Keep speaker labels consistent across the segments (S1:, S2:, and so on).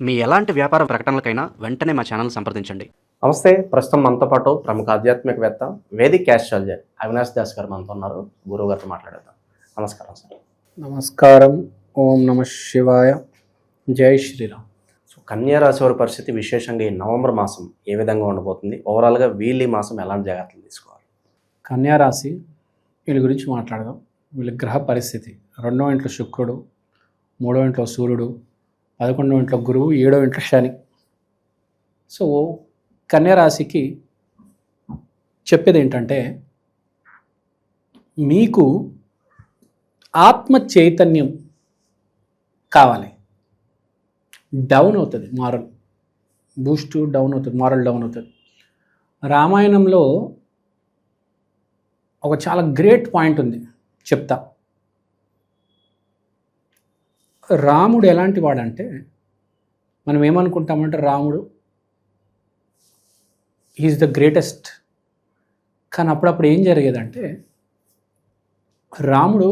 S1: మీ ఎలాంటి వ్యాపార ప్రకటనలకైనా వెంటనే మా ఛానల్ సంప్రదించండి.
S2: నమస్తే. ప్రస్తుతం మనతో పాటు ప్రముఖ ఆధ్యాత్మికవేత్త వేదిక్ ఆస్ట్రాలజర్ అవినాష్ దాస్ గారు మనతో ఉన్నారు. గురువు గారితో మాట్లాడదాం. నమస్కారం సార్.
S3: నమస్కారం. ఓం నమ శివాయ. జై శ్రీరామ్.
S2: సో కన్యా రాశి వారి పరిస్థితి విశేషంగా ఈ నవంబర్ మాసం ఏ విధంగా ఉండబోతుంది? ఓవరాల్గా వీళ్ళు ఈ మాసం ఎలాంటి జాగ్రత్తలు తీసుకోవాలి?
S3: కన్యా రాశి వీళ్ళ గురించి మాట్లాడదాం. వీళ్ళ గ్రహ పరిస్థితి 2వ ఇంట్లో శుక్రుడు, 3వ ఇంట్లో సూర్యుడు, 11వ ఇంట్లో గురువు, 7వ ఇంట్లో శని. సో కన్యా రాశికి చెప్పేది ఏంటంటే, మీకు ఆత్మ చైతన్యం కావాలి. డౌన్ అవుతుంది మారల్, బూస్ట్ డౌన్ అవుతుంది, మారల్ డౌన్ అవుతుంది. రామాయణంలో ఒక చాలా గ్రేట్ పాయింట్ ఉంది, చెప్తా. రాముడు ఎలాంటి వాడంటే, మనం ఏమనుకుంటామంటే రాముడు ఈజ్ ద గ్రేటెస్ట్. కానీ అప్పుడప్పుడు ఏం జరిగేదంటే, రాముడు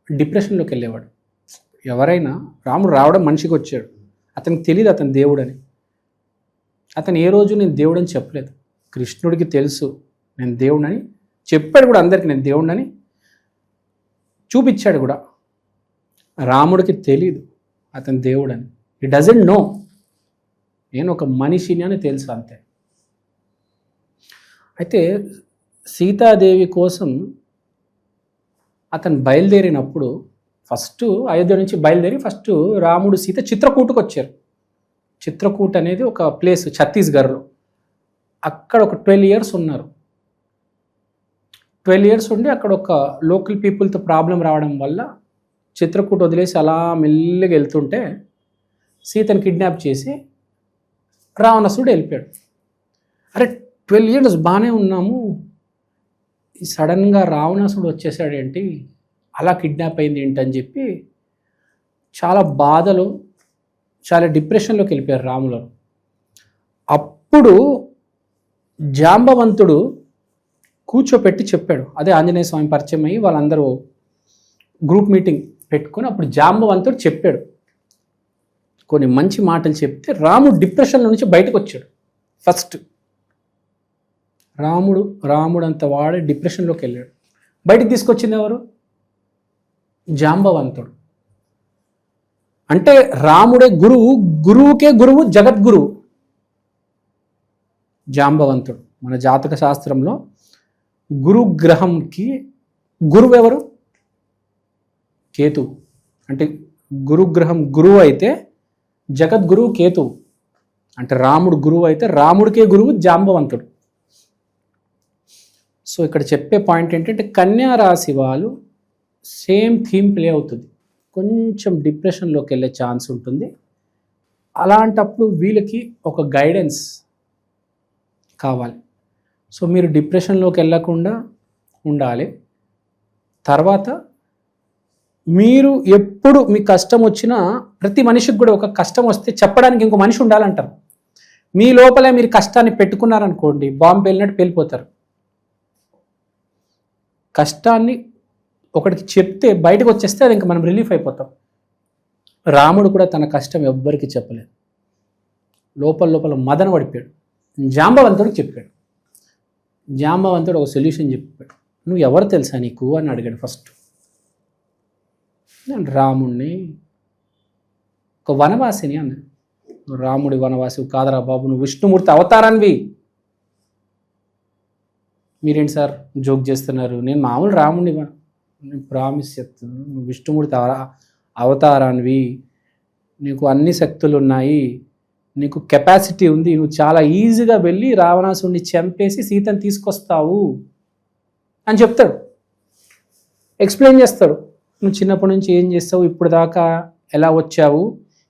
S3: డిప్రెషన్లోకి వెళ్ళేవాడు. ఎవరైనా రాముడు రావడం మనిషికి వచ్చాడు, అతనికి తెలియదు అతను దేవుడని. అతను ఏ రోజు నేను దేవుడని చెప్పలేదు. కృష్ణుడికి తెలుసు నేను దేవుడని, చెప్పాడు కూడా అందరికీ నేను దేవుడని, చూపించాడు కూడా. రాముడికి తెలీదు అతను దేవుడని. హీ డజంట్ నో నేను ఒక మనిషిని అని తెలుసు, అంతే. అయితే సీతాదేవి కోసం అతను బయలుదేరినప్పుడు ఫస్ట్ అయోధ్య నుంచి బయలుదేరి ఫస్ట్ రాముడు సీత చిత్రకూటకు వచ్చారు. చిత్రకూట్ అనేది ఒక ప్లేస్ ఛత్తీస్గఢ్లో. అక్కడ ఒక 12 years ఉన్నారు. 12 years ఉండి అక్కడ ఒక లోకల్ పీపుల్తో ప్రాబ్లం రావడం వల్ల చిత్రకూట వదిలేసి అలా మెల్లిగా వెళ్తుంటే సీతను కిడ్నాప్ చేసి రావణాసుడు వెళ్ళిపోయాడు. అరే 12 years బాగానే ఉన్నాము, సడన్గా రావణాసుడు వచ్చేసాడేంటి, అలా కిడ్నాప్ అయింది ఏంటని చెప్పి చాలా బాధలో, చాలా డిప్రెషన్లోకి వెళ్ళిపోయారు రాములు. అప్పుడు జాంబవంతుడు కూర్చోపెట్టి చెప్పాడు. అదే ఆంజనేయ స్వామి పరిచయం అయ్యి వాళ్ళందరూ గ్రూప్ మీటింగ్ పెట్టుకొని అప్పుడు జాంబవంతుడు చెప్పాడు, కొన్ని మంచి మాటలు చెప్తే రాముడు డిప్రెషన్లో నుంచి బయటకు వచ్చాడు. ఫస్ట్ రాముడు అంత వాడే డిప్రెషన్లోకి వెళ్ళాడు. బయటికి తీసుకొచ్చింది ఎవరు? జాంబవంతుడు. అంటే రాముడే గురువు, గురువుకే గురువు, జగద్గురువు జాంబవంతుడు. మన జాతక శాస్త్రంలో గురుగ్రహంకి గురువు ఎవరు? కేతువు. అంటే గురుగ్రహం గురువు అయితే జగద్గురువు కేతువు. అంటే రాముడు గురువు అయితే రాముడికే గురువు జాంబవంతుడు. సో ఇక్కడ చెప్పే పాయింట్ ఏంటంటే, కన్యా రాశి వాళ్ళు సేమ్ థీమ్ ప్లే అవుతుంది. కొంచెం డిప్రెషన్లోకి వెళ్ళే ఛాన్స్ ఉంటుంది. అలాంటప్పుడు వీళ్ళకి ఒక గైడెన్స్ కావాలి. సో మీరు డిప్రెషన్లోకి వెళ్ళకుండా ఉండాలి. తర్వాత మీరు ఎప్పుడు మీ కష్టం వచ్చినా, ప్రతి మనిషికి కూడా ఒక కష్టం వస్తే చెప్పడానికి ఇంకో మనిషి ఉండాలంటారు. మీ లోపలే మీరు కష్టాన్ని పెట్టుకున్నారనుకోండి, బాంబు వెళ్ళినట్టు వెళ్ళిపోతారు. కష్టాన్ని ఒకటికి చెప్తే బయటకు వచ్చేస్తే అది ఇంకా మనం రిలీఫ్ అయిపోతాం. రాముడు కూడా తన కష్టం ఎవ్వరికి చెప్పలేదు, లోపల మదన పడిపోయాడు. జాంబవంతుడికి చెప్పాడు. జాంబవంతుడు ఒక సొల్యూషన్ చెప్పాడు. నువ్వు ఎవరు తెలుసా నీకు అని అడిగాడు. ఫస్ట్ నేను రాముడిని, ఒక వనవాసిని అన్నాడు. రాముడి వనవాసి కాదరా బాబు, నువ్వు విష్ణుమూర్తి అవతారాన్వి. మీరేంటి సార్ జోక్ చేస్తున్నారు? నేను మామూలు రాముడిని, నేను ప్రామిస్ చెప్తున్నాను, నువ్వు విష్ణుమూర్తి అవతారాన్వి, నీకు అన్ని శక్తులు ఉన్నాయి, నీకు కెపాసిటీ ఉంది, నువ్వు చాలా ఈజీగా వెళ్ళి రావణాసుడిని చంపేసి సీతను తీసుకొస్తావు అని చెప్తాడు. ఎక్స్ప్లెయిన్ చేస్తాడు. నువ్వు చిన్నప్పటి నుంచి ఏం చేస్తావు, ఇప్పుడు దాకా ఎలా వచ్చావు,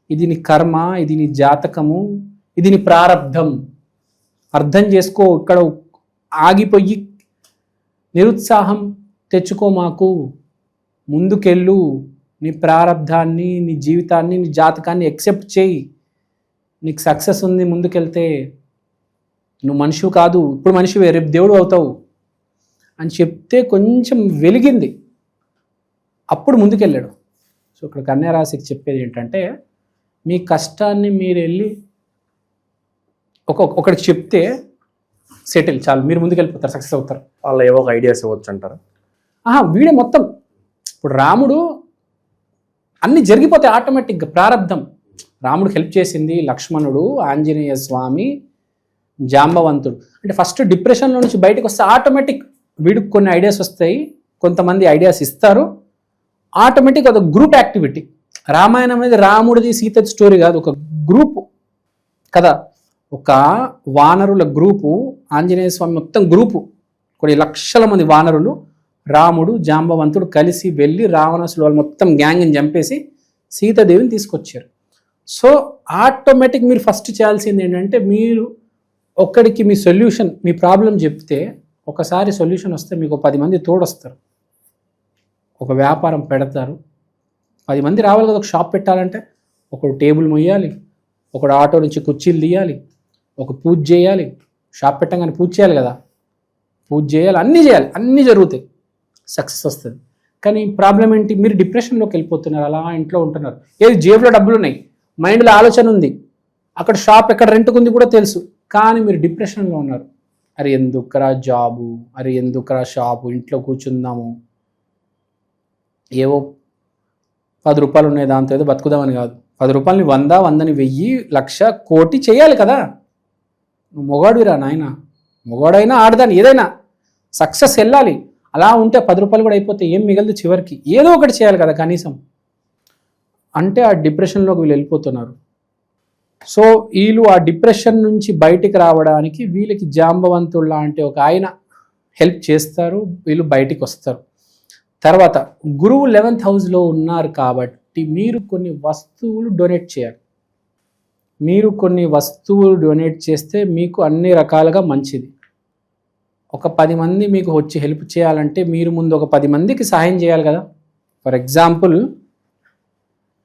S3: ఇది నీ కర్మ, ఇది నీ జాతకము, ఇది నీ ప్రారబ్ధం, అర్థం చేసుకో. ఇక్కడ ఆగిపోయి నిరుత్సాహం తెచ్చుకో మాకు, ముందుకెళ్ళు, నీ ప్రారబ్ధాన్ని, నీ జీవితాన్ని, నీ జాతకాన్ని యాక్సెప్ట్ చేయి, నీకు సక్సెస్ ఉంది ముందుకెళ్తే, నువ్వు మనిషివి కాదు, ఇప్పుడు మనిషివే, రేపు దేవుడు అవుతావు అని చెప్తే కొంచెం వెలిగింది. అప్పుడు ముందుకెళ్ళాడు. సో ఇక్కడ కన్యా రాశికి చెప్పేది ఏంటంటే, మీ కష్టాన్ని మీరు వెళ్ళి ఒకరికి చెప్తే సెటిల్ చాలు, మీరు ముందుకు వెళ్ళిపోతారు, సక్సెస్ అవుతారు.
S2: వాళ్ళు ఏవో ఒక ఐడియాస్ ఇవ్వచ్చు అంటారు.
S3: వీడే మొత్తం. ఇప్పుడు రాముడు అన్ని జరిగిపోతాయి ఆటోమేటిక్గా, ప్రారంధం. రాముడు హెల్ప్ చేసింది లక్ష్మణుడు, ఆంజనేయ స్వామి, జాంబవంతుడు. అంటే ఫస్ట్ డిప్రెషన్లో నుంచి బయటకు వస్తే ఆటోమేటిక్ వీడికి కొన్ని ఐడియాస్ వస్తాయి, కొంతమంది ఐడియాస్ ఇస్తారు, ఆటోమేటిక్ ఒక గ్రూప్ యాక్టివిటీ. రామాయణం అనేది రాముడిది సీత స్టోరీ కాదు, ఒక గ్రూప్ కదా. ఒక వానరుల గ్రూపు, ఆంజనేయ స్వామి మొత్తం గ్రూపు, కొన్ని లక్షల మంది వానరులు, రాముడు జాంబవంతుడు కలిసి వెళ్ళి రావణాసుడు వాళ్ళు మొత్తం గ్యాంగ్ని చంపేసి సీతాదేవిని తీసుకొచ్చారు. సో ఆటోమేటిక్ మీరు ఫస్ట్ చేయాల్సింది ఏంటంటే, మీరు ఒక్కడికి మీ సొల్యూషన్, మీ ప్రాబ్లం చెప్తే ఒకసారి సొల్యూషన్ వస్తే మీకు 10 మంది తోడొస్తారు, ఒక వ్యాపారం పెడతారు. 10 మంది రావాలి కదా. ఒక షాప్ పెట్టాలంటే ఒకడు టేబుల్ మొయ్యాలి, ఒకడు ఆటో నుంచి కుర్చీలు తీయాలి, ఒక పూజ చేయాలి, షాప్ పెట్టగానే పూజ చేయాలి కదా, పూజ చేయాలి, అన్నీ చేయాలి, అన్నీ జరుగుతాయి, సక్సెస్ వస్తుంది. కానీ ప్రాబ్లం ఏంటి, మీరు డిప్రెషన్లోకి వెళ్ళిపోతున్నారు, అలా ఇంట్లో ఉంటున్నారు. ఏది జేబులో డబ్బులు ఉన్నాయి, మైండ్లో ఆలోచన ఉంది, అక్కడ షాప్ ఎక్కడ రెంట్కు ఉంది కూడా తెలుసు, కానీ మీరు డిప్రెషన్లో ఉన్నారు. అరే ఎందుకురా జాబు, అరే ఎందుకురా షాపు, ఇంట్లో కూర్చుందాము, ఏవో 10 రూపాయలు ఉన్నాయి దాంతో ఏదో బతుకుదామని కాదు. 10 రూపాయలని 100, 100ని 1000, 1,00,000, కోటి చేయాలి కదా. నువ్వు మొగాడురా నాయన, మొగాడైనా ఆడదాని ఏదైనా సక్సెస్ వెళ్ళాలి. అలా ఉంటే 10 రూపాయలు కూడా అయిపోతే ఏం మిగలదు, చివరికి ఏదో ఒకటి చేయాలి కదా కనీసం. అంటే ఆ డిప్రెషన్లోకి వీళ్ళు వెళ్ళిపోతున్నారు. సో వీళ్ళు ఆ డిప్రెషన్ నుంచి బయటికి రావడానికి వీళ్ళకి జాంబవంతుడు లాంటి ఒక ఆయన హెల్ప్ చేస్తారు, వీళ్ళు బయటికి వస్తారు. తర్వాత గురువు 11th హౌస్లో ఉన్నారు కాబట్టి మీరు కొన్ని వస్తువులు డొనేట్ చేయాలి. మీరు కొన్ని వస్తువులు డొనేట్ చేస్తే మీకు అన్ని రకాలుగా మంచిది. ఒక 10 మంది మీకు వచ్చి హెల్ప్ చేయాలంటే మీరు ముందు ఒక 10 మందికి సహాయం చేయాలి కదా. ఫర్ ఎగ్జాంపుల్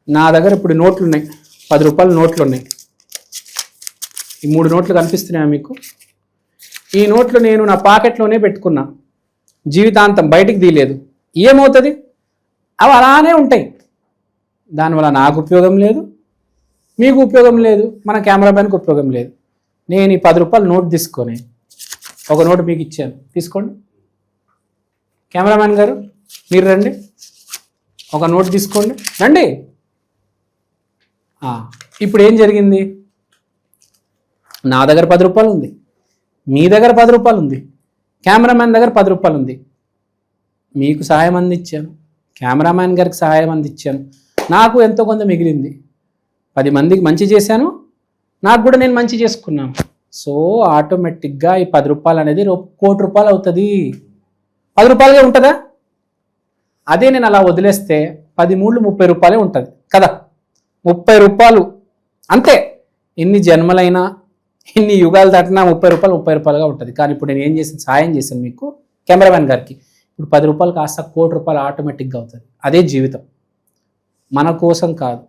S3: నా దగ్గర ఇప్పుడు నోట్లు ఉన్నాయి, 10 రూపాయల నోట్లు ఉన్నాయి. ఈ 3 నోట్లు కనిపిస్తున్నాయా మీకు? ఈ నోట్లు నేను నా పాకెట్లోనే పెట్టుకున్నా, జీవితాంతం బయటికి తీయలేదు. ఏమవుతుంది? అవి అలానే ఉంటాయి. దానివల్ల నాకు ఉపయోగం లేదు, మీకు ఉపయోగం లేదు, మన కెమెరామ్యాన్కి ఉపయోగం లేదు. నేను ఈ 10 రూపాయల నోట్ తీసుకొని ఒక నోటు మీకు ఇచ్చాను, తీసుకోండి. కెమెరామ్యాన్ గారు మీరు రండి, ఒక నోట్ తీసుకోండి, రండి. ఇప్పుడు ఏం జరిగింది? నా దగ్గర 10 రూపాయలు ఉంది, మీ దగ్గర 10 రూపాయలు ఉంది, కెమెరామ్యాన్ దగ్గర 10 రూపాయలు ఉంది. మీకు సహాయం అందించాను, కెమెరామ్యాన్ గారికి సహాయం అందించాను, నాకు ఎంతో కొంత మిగిలింది. 10 మందికి మంచి చేశాను, నాకు కూడా నేను మంచి చేసుకున్నాను. సో ఆటోమేటిక్గా ఈ 10 రూపాయలు అనేది 1 కోటి రూపాయలు అవుతుంది. 10 రూపాయలుగా ఉంటుందా? అదే నేను అలా వదిలేస్తే 10 మూళ్ళు 30 రూపాయలే ఉంటుంది కదా. 30 రూపాయలు అంతే. ఎన్ని జన్మలైనా ఎన్ని యుగాలు దాటినా 30 రూపాయలు 30 రూపాయలుగా ఉంటుంది. కానీ ఇప్పుడు నేను ఏం చేసాను, సాయం చేశాను మీకు, కెమెరామ్యాన్ గారికి. ఇప్పుడు 10 రూపాయలు కాస్త 1 కోటి రూపాయలు ఆటోమేటిక్గా అవుతుంది. అదే జీవితం. మన కోసం కాదు,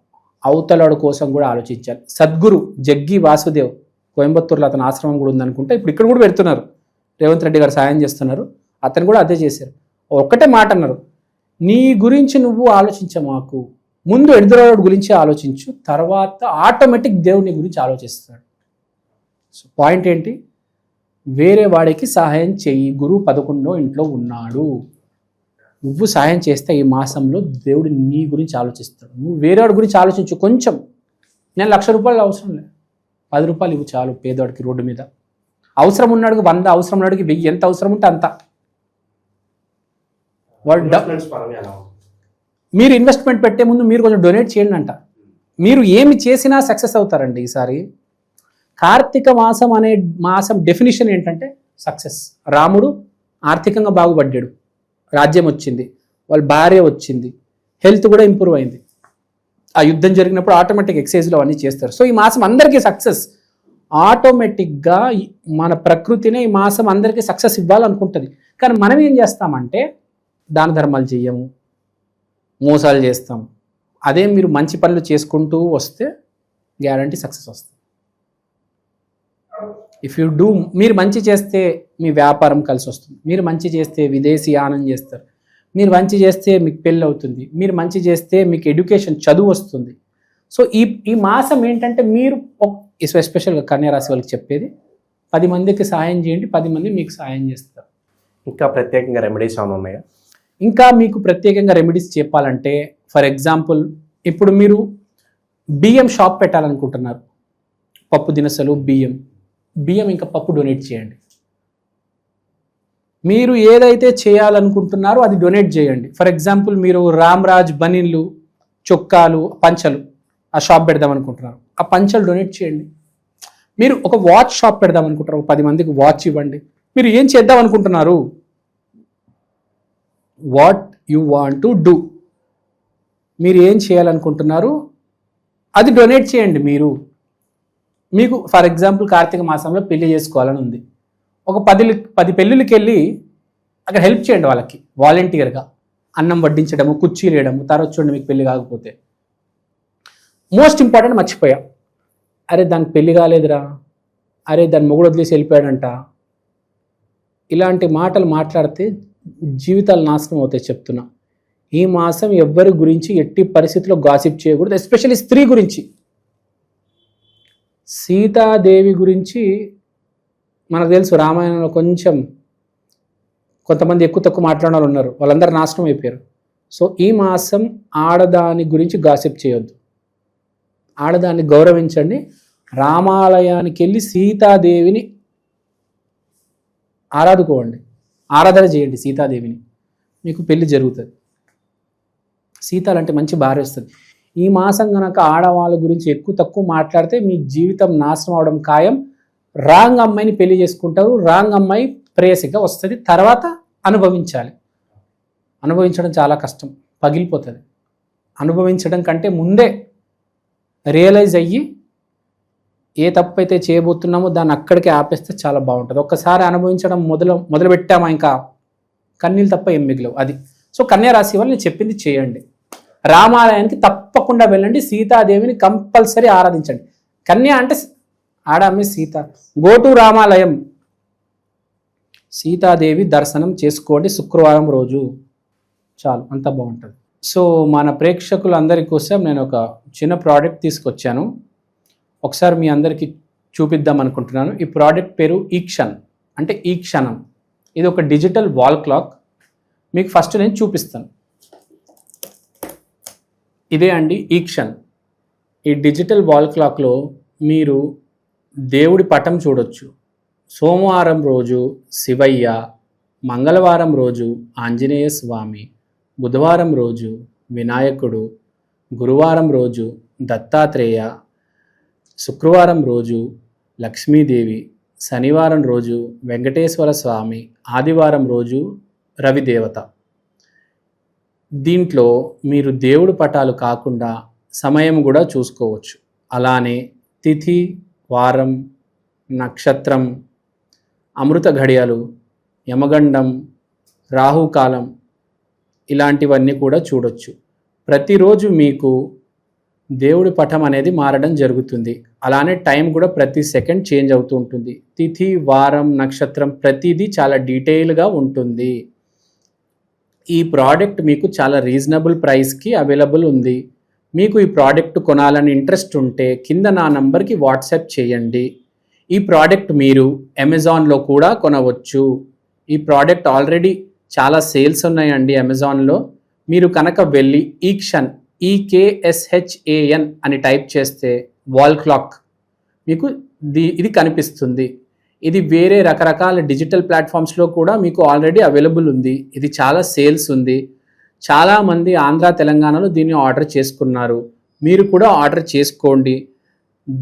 S3: అవతలాడు కోసం కూడా ఆలోచించాలి. సద్గురు జగ్గి వాసుదేవ్ కోయంబత్తూరులో అతని ఆశ్రమం కూడా ఉందనుకుంటే, ఇప్పుడు ఇక్కడ కూడా పెడుతున్నారు, రేవంత్ రెడ్డి గారు సాయం చేస్తున్నారు. అతను కూడా అదే చేశారు. ఒక్కటే మాట అన్నారు, నీ గురించి నువ్వు ఆలోచించమాకు, ముందు ఎదురువాడి గురించి ఆలోచించు, తర్వాత ఆటోమేటిక్ దేవుని గురించి ఆలోచిస్తాడు. సో పాయింట్ ఏంటి? వేరే వాడికి సహాయం చెయ్యి. గురువు 11వ ఇంట్లో ఉన్నాడు. నువ్వు సహాయం చేస్తే ఈ మాసంలో దేవుడు నీ గురించి ఆలోచిస్తాడు. నువ్వు వేరేవాడి గురించి ఆలోచించు కొంచెం. నేను 1,00,000 రూపాయలు అవసరం లేదు, 10 రూపాయలు ఇవ్వు చాలు పేదవాడికి. రోడ్డు మీద అవసరం ఉన్నాడికి 100, అవసరం ఉన్నాడికి 1000, ఎంత అవసరం ఉంటే అంత. మీరు ఇన్వెస్ట్మెంట్ పెట్టే ముందు మీరు కొంచెం డొనేట్ చేయండి అంట. మీరు ఏమి చేసినా సక్సెస్ అవుతారండి. ఈసారి కార్తీక మాసం అనే మాసం డెఫినిషన్ ఏంటంటే సక్సెస్. రాముడు ఆర్థికంగా బాగుపడ్డాడు, రాజ్యం వచ్చింది, వాళ్ళ భార్య వచ్చింది, హెల్త్ కూడా ఇంప్రూవ్ అయింది. ఆ యుద్ధం జరిగినప్పుడు ఆటోమేటిక్ ఎక్సైజ్లో అవన్నీ చేస్తారు. సో ఈ మాసం అందరికీ సక్సెస్. ఆటోమేటిక్గా మన ప్రకృతినే ఈ మాసం అందరికీ సక్సెస్ ఇవ్వాలనుకుంటుంది. కానీ మనం ఏం చేస్తామంటే దాన ధర్మాలు చెయ్యము, మోసాలు చేస్తాం. అదే మీరు మంచి పనులు చేసుకుంటూ వస్తే గ్యారంటీ సక్సెస్ వస్తుంది. ఇఫ్ యూ డూ, మీరు మంచి చేస్తే మీ వ్యాపారం కలిసి వస్తుంది, మీరు మంచి చేస్తే విదేశీ యానం చేస్తారు, మీరు మంచి చేస్తే మీకు పెళ్ళి అవుతుంది, మీరు మంచి చేస్తే మీకు ఎడ్యుకేషన్ చదువు వస్తుంది. సో ఈ మాసం ఏంటంటే మీరు ఎస్పెషల్గా కన్యా రాశి వాళ్ళకి చెప్పేది 10 మందికి సాయం చేయండి, 10 మంది మీకు సాయం చేస్తారు.
S2: ఇంకా ప్రత్యేకంగా రెమెడీస్ ఏమైనా ఉన్నాయా?
S3: ఇంకా మీకు ప్రత్యేకంగా రెమెడీస్ చెప్పాలంటే ఫర్ ఎగ్జాంపుల్ ఇప్పుడు మీరు బియ్యం షాప్ పెట్టాలనుకుంటున్నారు, పప్పు దినుసులు బియ్యం ఇంకా పప్పు డొనేట్ చేయండి. మీరు ఏదైతే చేయాలనుకుంటున్నారో అది డొనేట్ చేయండి. ఫర్ ఎగ్జాంపుల్ మీరు రామ్రాజ్ బనీన్లు, చొక్కాలు, పంచలు ఆ షాప్ పెడదాం అనుకుంటున్నారు, ఆ పంచలు డొనేట్ చేయండి. మీరు ఒక వాచ్ షాప్ పెడదాం అనుకుంటారు, 10 మందికి వాచ్ ఇవ్వండి. మీరు ఏం చేద్దాం అనుకుంటున్నారు, what you want to do, మీరు ఏం చేయాలనుకుంటున్నారు అది డొనేట్ చేయండి. మీకు ఫర్ ఎగ్జాంపుల్ కార్తీక మాసంలో పెళ్లి చేసుకోవాలని ఉంది, ఒక 10 పెళ్ళిళ్ళకి వెళ్ళి అక్కడ హెల్ప్ చేయండి వాళ్ళకి వాలంటీర్గా, అన్నం వడ్డించడము, కుర్చీలు వేయడము. తర్వాత చూడండి మీకు పెళ్లి కాకపోతే. మోస్ట్ ఇంపార్టెంట్ మర్చిపోయా, అరే దానికి పెళ్లి కాలేదురా, అరే దాని మొగుడు వదిలేసి వెళ్ళిపోయాడంట, ఇలాంటి మాటలు మాట్లాడితే జీవితాలు నాశనం అవుతాయి చెప్తున్నా. ఈ మాసం ఎవ్వరి గురించి ఎట్టి పరిస్థితుల్లో గాసిప్ చేయకూడదు, ఎస్పెషల్లీ స్త్రీ గురించి. సీతాదేవి గురించి మనకు తెలుసు, రామాయణంలో కొంతమంది ఎక్కువ తక్కువ మాట్లాడిన వాళ్ళు ఉన్నారు, వాళ్ళందరూ నాశనం అయిపోయారు. సో ఈ మాసం ఆడదాని గురించి గాసిప్ చేయొద్దు, ఆడదాన్ని గౌరవించండి. రామాలయానికి వెళ్ళి సీతాదేవిని ఆరాధన చేయండి సీతాదేవిని, మీకు పెళ్లి జరుగుతుంది. సీతాలంటే మంచి భార్య వస్తుంది. ఈ మాసం కనుక ఆడవాళ్ళ గురించి ఎక్కువ తక్కువ మాట్లాడితే మీ జీవితం నాశనం అవడం ఖాయం. రాంగ్ అమ్మాయిని పెళ్లి చేసుకుంటారు, రాంగ్ అమ్మాయి ప్రేయసిగా వస్తుంది, తర్వాత అనుభవించడం చాలా కష్టం, పగిలిపోతుంది. అనుభవించడం కంటే ముందే రియలైజ్ అయ్యి ఏ తప్పు అయితే చేయబోతున్నామో దాన్ని అక్కడికి ఆపేస్తే చాలా బాగుంటుంది. ఒక్కసారి అనుభవించడం మొదలు పెట్టామా ఇంకా కన్నీళ్ళు తప్ప ఏం మిగిలవు. అది సో కన్యా రాశి వాళ్ళు నేను చెప్పింది చేయండి. రామాలయానికి తప్పకుండా వెళ్ళండి, సీతాదేవిని కంపల్సరీ ఆరాధించండి. కన్యా అంటే ఆడామే సీత, గో టు రామాలయం, సీతాదేవి దర్శనం చేసుకోండి శుక్రవారం రోజు, చాలు, అంత బాగుంటుంది. సో మన ప్రేక్షకులందరి కోసం నేను ఒక చిన్న ప్రోడక్ట్ తీసుకొచ్చాను, ఒకసారి మీ అందరికీ చూపిద్దాం అనుకుంటున్నాను. ఈ ప్రోడక్ట్ పేరు ఈక్షన్, అంటే ఈ క్షణం. ఇది ఒక డిజిటల్ వాల్ క్లాక్, మీకు ఫస్ట్ నేను చూపిస్తాను. ఇదే అండి ఈక్షన్. ఈ డిజిటల్ వాల్ క్లాక్లో మీరు దేవుడి పటం చూడొచ్చు. సోమవారం రోజు శివయ్య, మంగళవారం రోజు ఆంజనేయ స్వామి, బుధవారం రోజు వినాయకుడు, గురువారం రోజు దత్తాత్రేయ, శుక్రవారం రోజు లక్ష్మీదేవి, శనివారం రోజు వెంకటేశ్వర స్వామి, ఆదివారం రోజు రవిదేవత. దీంట్లో మీరు దేవుడి పటాలు కాకుండా సమయం కూడా చూసుకోవచ్చు. అలానే తిథి, వారం, నక్షత్రం, అమృత ఘడియలు, యమగండం, రాహుకాలం ఇలాంటివన్నీ కూడా చూడొచ్చు. ప్రతిరోజు మీకు దేవుడి పటం అనేది మారడం జరుగుతుంది. అలానే టైం కూడా ప్రతి సెకండ్ చేంజ్ అవుతూ ఉంటుంది. తిథి, వారం, నక్షత్రం ప్రతిదీ చాలా డీటెయిల్గా ఉంటుంది. ఈ ప్రోడక్ట్ మీకు చాలా రీజనబుల్ ప్రైస్కి అవైలబుల్ ఉంది. మీకు ఈ ప్రోడక్ట్ కొనాలని ఇంట్రెస్ట్ ఉంటే కింద నా నంబర్కి వాట్సాప్ చేయండి. ఈ ప్రోడక్ట్ మీరు అమెజాన్లో కూడా కొనవచ్చు. ఈ ప్రోడక్ట్ ఆల్రెడీ చాలా సేల్స్ ఉన్నాయండి అమెజాన్లో. మీరు కనుక వెళ్ళి ఈక్షన్ EKSHAN అని టైప్ చేస్తే వాల్ క్లాక్ మీకు ఇది కనిపిస్తుంది. ఇది వేరే రకరకాల డిజిటల్ ప్లాట్ఫామ్స్లో కూడా మీకు ఆల్రెడీ అవైలబుల్ ఉంది. ఇది చాలా సేల్స్ ఉంది. చాలామంది ఆంధ్ర, తెలంగాణలో దీన్ని ఆర్డర్ చేసుకున్నారు. మీరు కూడా ఆర్డర్ చేసుకోండి.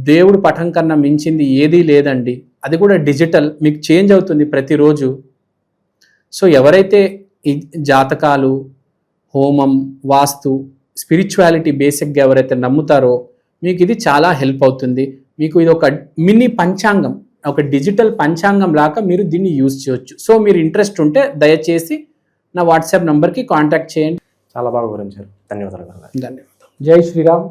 S3: దేవుడి పటం కన్నా మించింది ఏదీ లేదండి. అది కూడా డిజిటల్, మీకు చేంజ్ అవుతుంది ప్రతిరోజు. సో ఎవరైతే ఈ జాతకాలు, హోమం, వాస్తు, స్పిరిచువాలిటీ బేసిక్గా ఎవరైతే నమ్ముతారో మీకు ఇది చాలా హెల్ప్ అవుతుంది. మీకు ఇది ఒక మినీ పంచాంగం, ఒక డిజిటల్ పంచాంగం లాగా మీరు దీన్ని యూజ్ చేయొచ్చు. సో మీరు ఇంట్రెస్ట్ ఉంటే దయచేసి నా వాట్సాప్ నంబర్కి కాంటాక్ట్ చేయండి.
S2: చాలా బాగా వివరించారు. ధన్యవాదాలు.
S3: ధన్యవాదాలు. జై శ్రీరామ్.